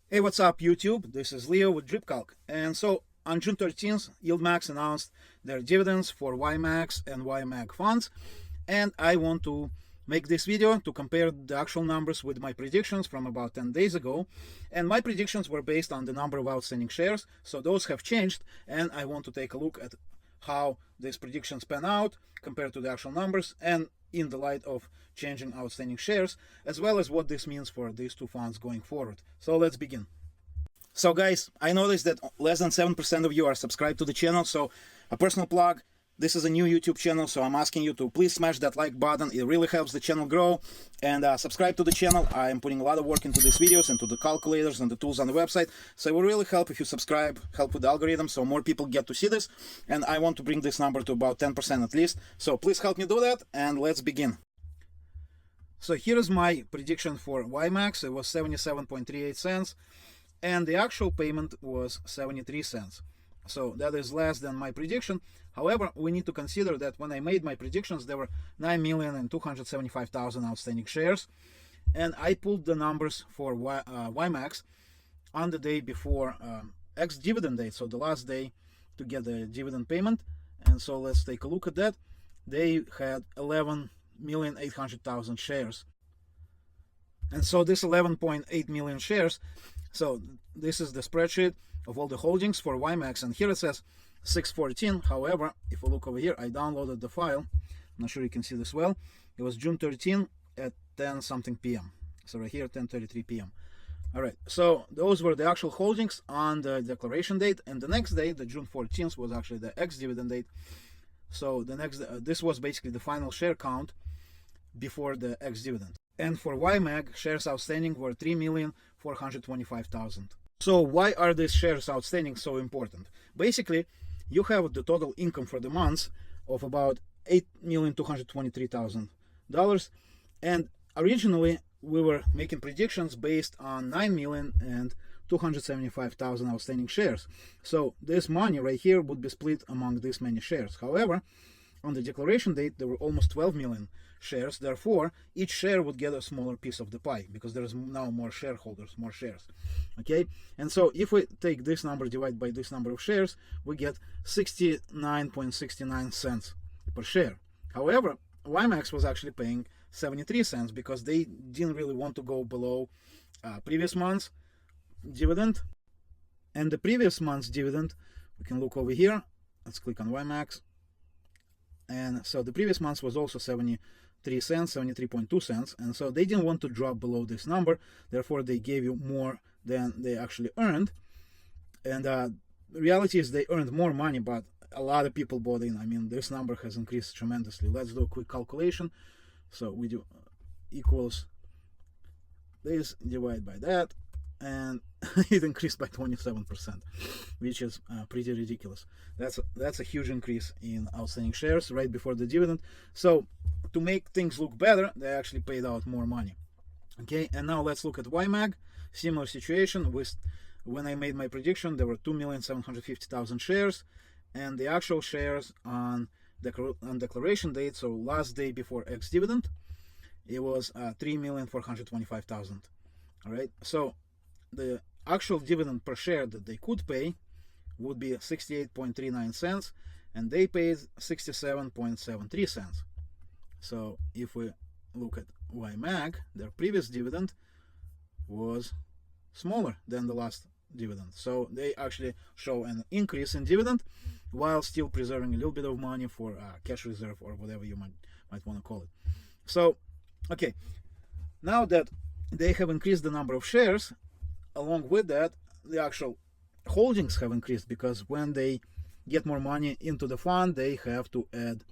Hey, what's up, YouTube? This is Leo with DRIPCalc. And so on June 13th, YMAX announced their dividends for YMAX and YMAG funds. And I want to make this video to compare the actual numbers with my predictions from about 10 days ago. And my predictions were based on the number of outstanding shares. So those have changed. And I want to take a look at how these predictions pan out compared to the actual numbers and in the light of changing outstanding shares, as well as what this means for these two funds going forward. So let's begin. So guys, I noticed that less than 7% of you are subscribed to the channel, so a personal plug. This is a new YouTube channel, so I'm asking you to please smash that like button. It really helps the channel grow. And subscribe to the channel. I am putting a lot of work into these videos, into the calculators and the tools on the website. So it will really help if you subscribe, help with the algorithm, so more people get to see this. And I want to bring this number to about 10% at least. So please help me do that, and let's begin. So here is my prediction for YMAX. It was 77.38 cents. And the actual payment was 73 cents. So that is less than my prediction. However, we need to consider that when I made my predictions, there were 9,275,000 outstanding shares. And I pulled the numbers for YMAX on the day before ex-dividend date, so the last day to get the dividend payment. And so let's take a look at that. They had 11,800,000 shares. And so this 11.8 million shares, so this is the spreadsheet of all the holdings for YMAX, and here it says 614. However, if we look over here, I downloaded the file. I'm not sure you can see this well. It was June 13 at 10 something p.m. So right here, 10:33 p.m. All right, so those were the actual holdings on the declaration date, and the next day, the June 14th, was actually the ex-dividend date. So the next, this was basically the final share count before the ex-dividend. And for YMAG, shares outstanding were 3,425,000. So why are these shares outstanding so important? Basically, you have the total income for the months of about $8,223,000. And originally, we were making predictions based on 9,275,000 outstanding shares. So this money right here would be split among this many shares. However, on the declaration date, there were almost 12 million shares. Therefore, each share would get a smaller piece of the pie because there's now more shareholders, more shares. Okay, and so if we take this number divided by this number of shares, we get 69.69 cents per share. However, YMAX was actually paying 73 cents because they didn't really want to go below previous month's dividend. And the previous month's dividend, we can look over here. Let's click on YMAX. And so the previous month was also 73 cents, 73.2 cents. And so they didn't want to drop below this number. Therefore, they gave you more than they actually earned. And the reality is they earned more money, but a lot of people bought in. I mean, this number has increased tremendously. Let's do a quick calculation. So we do equals this divided by that. And it increased by 27%, which is pretty ridiculous. That's a huge increase in outstanding shares right before the dividend. So to make things look better, they actually paid out more money. Okay, and now let's look at YMAG. Similar situation with when I made my prediction, there were 2,750,000 shares, and the actual shares on declaration date, so last day before ex-dividend, it was 3,425,000. All right, so the actual dividend per share that they could pay would be 68.39 cents, and they paid 67.73 cents. So if we look at YMAG, their previous dividend was smaller than the last dividend. So they actually show an increase in dividend while still preserving a little bit of money for cash reserve or whatever you might want to call it. So, okay, now that they have increased the number of shares, along with that, the actual holdings have increased because when they get more money into the fund, they have to add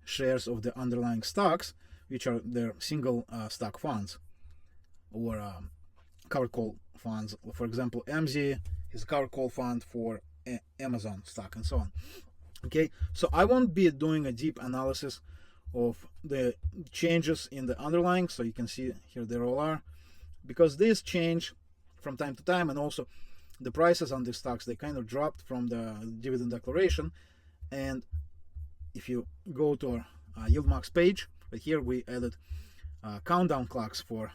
shares of the underlying stocks, which are their single stock funds or covered call funds. For example, MZ is a covered call fund for Amazon stock and so on. Okay, so I won't be doing a deep analysis of the changes in the underlying, so you can see here they all are, because these change from time to time, and also the prices on these stocks, they kind of dropped from the dividend declaration. And if you go to our YieldMax page, right here we added countdown clocks for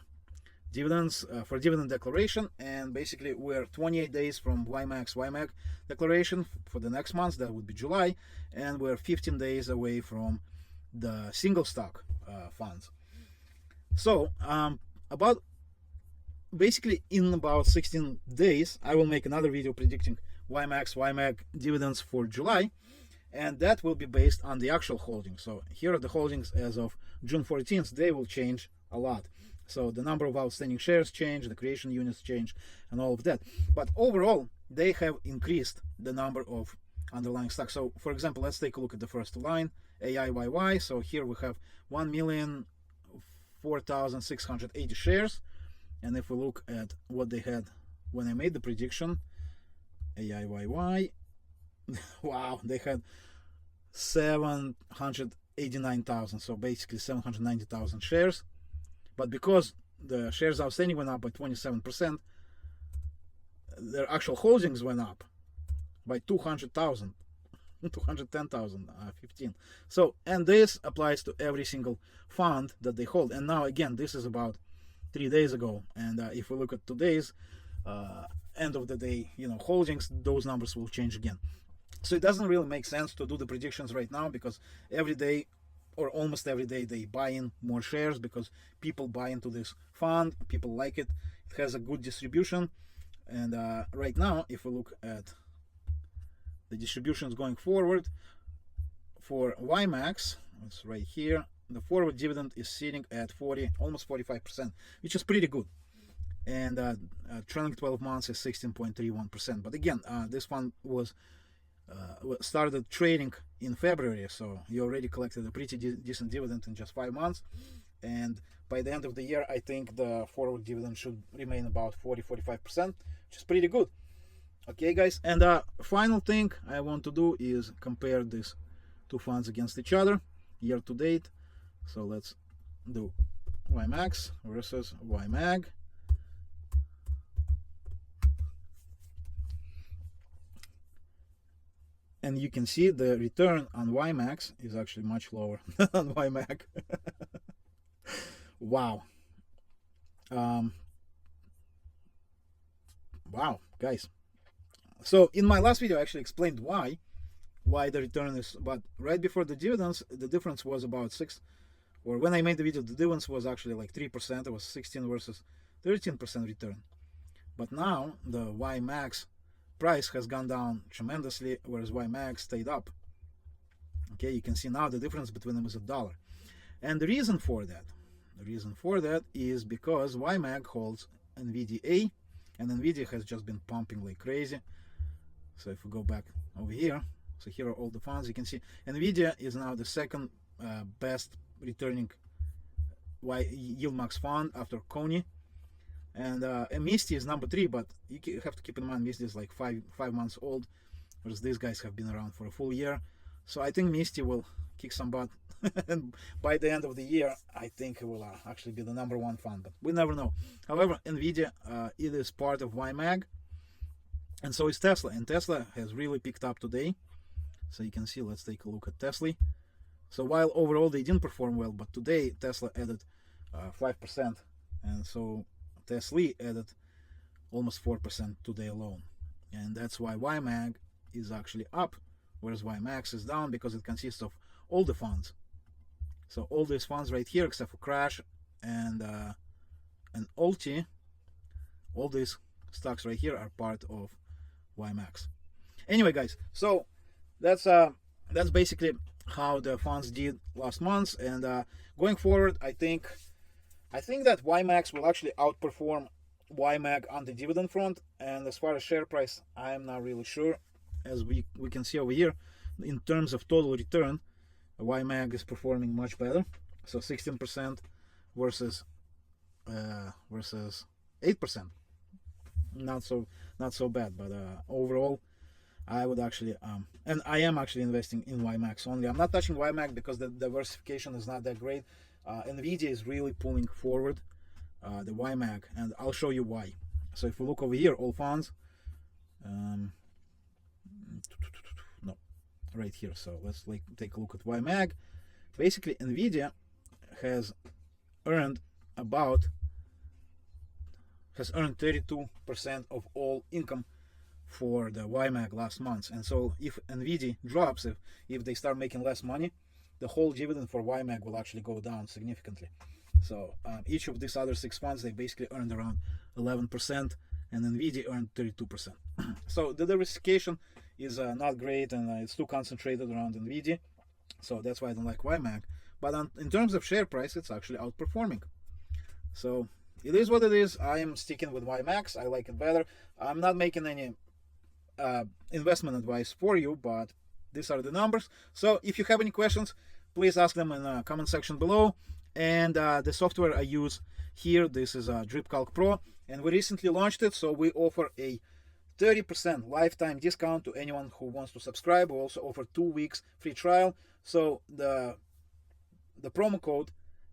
dividends for dividend declaration, and basically we're 28 days from YMAX YMAG declaration for the next month, that would be July, and we're 15 days away from the single stock funds. So about basically in about 16 days I will make another video predicting YMAX YMAG dividends for July, and that will be based on the actual holdings. So here are the holdings as of June 14th. They will change a lot. So the number of outstanding shares change, the creation units change, and all of that. But overall, they have increased the number of underlying stocks. So for example, let's take a look at the first line, AIYY. So here we have 1,004,680 shares. And if we look at what they had when I made the prediction, AIYY, wow, they had 789,000, so basically 790,000 shares. But because the shares outstanding went up by 27%, their actual holdings went up by 200,000, 210,000, 15. So, and this applies to every single fund that they hold. And now again, this is about 3 days ago. And if we look at today's end of the day, holdings, those numbers will change again. So it doesn't really make sense to do the predictions right now, because every day or almost every day they buy in more shares because people buy into this fund, people like it, it has a good distribution. And right now, if we look at the distributions going forward for YMAX, it's right here, the forward dividend is sitting at 40, almost 45%, which is pretty good. And trailing 12 months is 16.31%. But again, this fund was started trading in February, so you already collected a pretty decent dividend in just 5 months. And by the end of the year, I think the forward dividend should remain about 40-45%, which is pretty good. Okay, guys, and final thing I want to do is compare these two funds against each other year to date. So let's do YMAX versus YMAG. And you can see the return on YMAX is actually much lower than on YMAG. Wow. Wow, guys. So in my last video, I actually explained why the return is, but right before the dividends, the difference was about 6, or when I made the video, the difference was actually like 3%. It was 16 versus 13% return. But now the YMAX price has gone down tremendously, whereas YMAG stayed up. Okay, you can see now the difference between them is $1. And the reason for that is because YMAG holds NVDA, and NVIDIA has just been pumping like crazy. So if we go back over here, so here are all the funds. You can see NVIDIA is now the second best returning YMAX fund after Kony. And Misty is number 3, but you have to keep in mind Misty is like 5 months old, whereas these guys have been around for a full year. So I think Misty will kick some butt, and by the end of the year, I think it will actually be the #1 fund, but we never know. However, NVIDIA it is part of YMAG, and so is Tesla, and Tesla has really picked up today. So you can see, let's take a look at Tesla. So while overall they didn't perform well, but today Tesla added 5%, and so Tesla added almost 4% today alone, and that's why YMAG is actually up, whereas YMAX is down, because it consists of all the funds. So all these funds right here, except for Crash and Ulti, all these stocks right here are part of YMAX. Anyway, guys, so that's basically how the funds did last month, and going forward, I think that YMAX will actually outperform YMAG on the dividend front. And as far as share price, I am not really sure. As we can see over here, in terms of total return, YMAG is performing much better. So 16% versus 8%. Not so bad, but overall, I would actually and I am actually investing in YMAX only. I'm not touching YMAG because the diversification is not that great. NVIDIA is really pulling forward the YMAG, and I'll show you why. So if we look over here, all funds, no, right here. So let's take a look at YMAG. Basically, NVIDIA has earned about has earned 32% of all income for the YMAG last month. And so if NVIDIA drops, if they start making less money, the whole dividend for YMAG will actually go down significantly. So each of these other 6 funds, they basically earned around 11%, and NVIDIA earned 32%. So the diversification is not great, and it's too concentrated around NVIDIA. So that's why I don't like YMAG. But in terms of share price, it's actually outperforming. So it is what it is. I am sticking with YMAX. I like it better. I'm not making any investment advice for you, but these are the numbers. So if you have any questions, please ask them in the comment section below. And the software I use here, this is DRIPCalc Pro, and we recently launched it. So we offer a 30% lifetime discount to anyone who wants to subscribe. We also offer 2 weeks free trial. So the promo code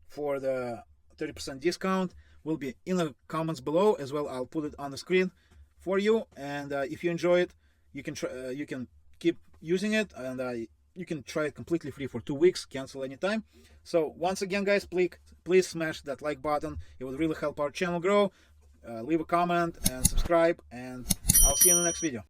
for the 30% discount will be in the comments below as well. I'll put it on the screen for you, and if you enjoy it, you can try, you can keep using it, and you can try it completely free for 2 weeks, cancel anytime. So once again, guys, please smash that like button. It would really help our channel grow. Leave a comment and subscribe, and I'll see you in the next video.